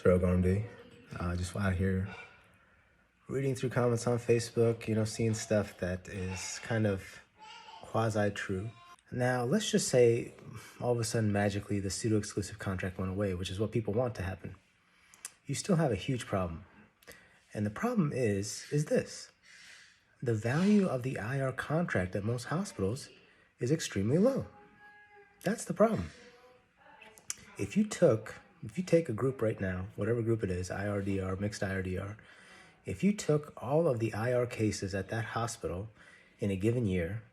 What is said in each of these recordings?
Pseudoexclusive. Just out here reading through comments on Facebook, seeing stuff that is kind of quasi-true. Now, let's just say all of a sudden, magically, the pseudo-exclusive contract went away, which is what people want to happen. You still have a huge problem. And the problem is this. The value of the IR contract at most hospitals is extremely low. That's the problem. If you take a group right now, whatever group it is, IR-DR, mixed IR-DR, if you took all of the IR cases at that hospital in a given year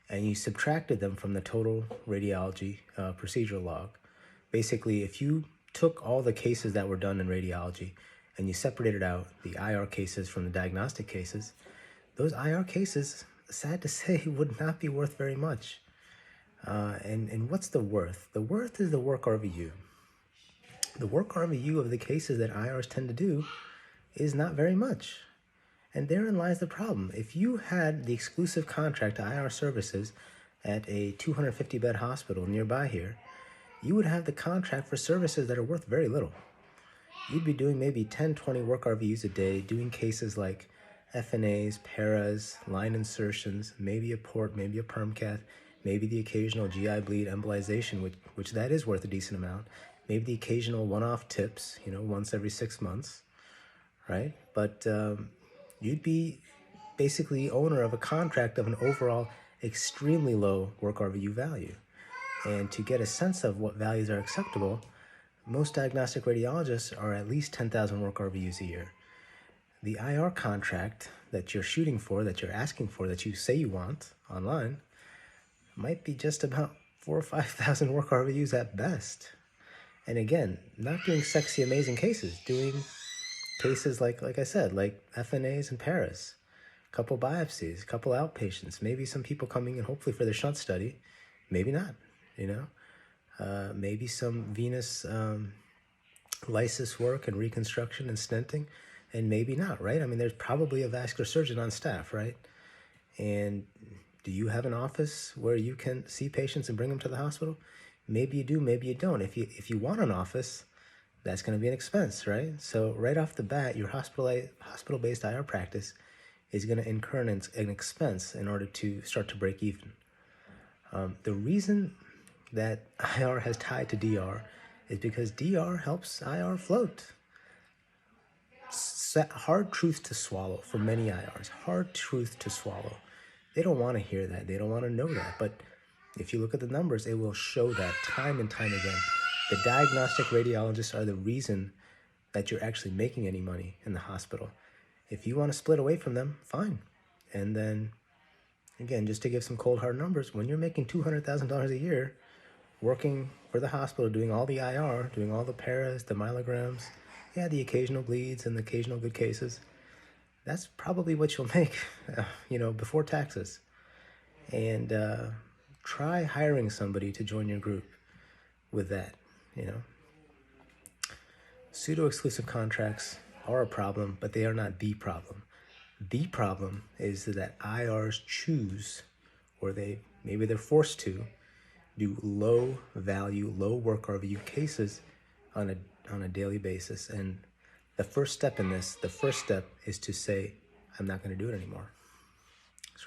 and you subtracted them from the total radiology procedural log, basically if you took all the cases that were done in radiology and you separated out the IR cases from the diagnostic cases, those IR cases, sad to say, would not be worth very much. And what's the worth? The worth is the work RVU. The work RVU of the cases that IRs tend to do is not very much. And therein lies the problem. If you had the exclusive contract to IR services at a 250-bed hospital nearby here, you would have the contract for services that are worth very little. You'd be doing maybe 10, 20 work RVUs a day, doing cases like FNAs, paras, line insertions, maybe a port, maybe a perm cath, maybe the occasional GI bleed embolization, which that is worth a decent amount, maybe the occasional one-off tips, once every 6 months, right? But you'd be basically owner of a contract of an overall extremely low work RVU value. And to get a sense of what values are acceptable, most diagnostic radiologists are at least 10,000 work RVUs a year. The IR contract that you're shooting for, that you're asking for, that you say you want online, might be just about 4,000 or 5,000 work RVUs at best. And again, not doing sexy, amazing cases, doing cases like I said, like FNAs and paras, a couple biopsies, a couple outpatients, maybe some people coming in hopefully for their shunt study, maybe not, maybe some venous lysis work and reconstruction and stenting, and maybe not, right? I mean, there's probably a vascular surgeon on staff, right? And do you have an office where you can see patients and bring them to the hospital? Maybe you do, maybe you don't. If you want an office, that's going to be an expense, right? So right off the bat, your hospital-based IR practice is going to incur an expense in order to start to break even. The reason that IR has tied to DR is because DR helps IR float. Hard truth to swallow for many IRs, hard truth to swallow. They don't want to hear that. They don't want to know that. But if you look at the numbers, it will show that time and time again. The diagnostic radiologists are the reason that you're actually making any money in the hospital. If you want to split away from them, fine. And then, again, just to give some cold hard numbers, when you're making $200,000 a year, working for the hospital, doing all the IR, doing all the paras, the myelograms, the occasional bleeds and the occasional good cases, that's probably what you'll make, before taxes. And try hiring somebody to join your group with that, Pseudo-exclusive contracts are a problem, but they are not the problem. The problem is that IRs choose, or maybe they're forced to, do low value, low work RVU cases on a daily basis. And the first step is to say, I'm not going to do it anymore. It's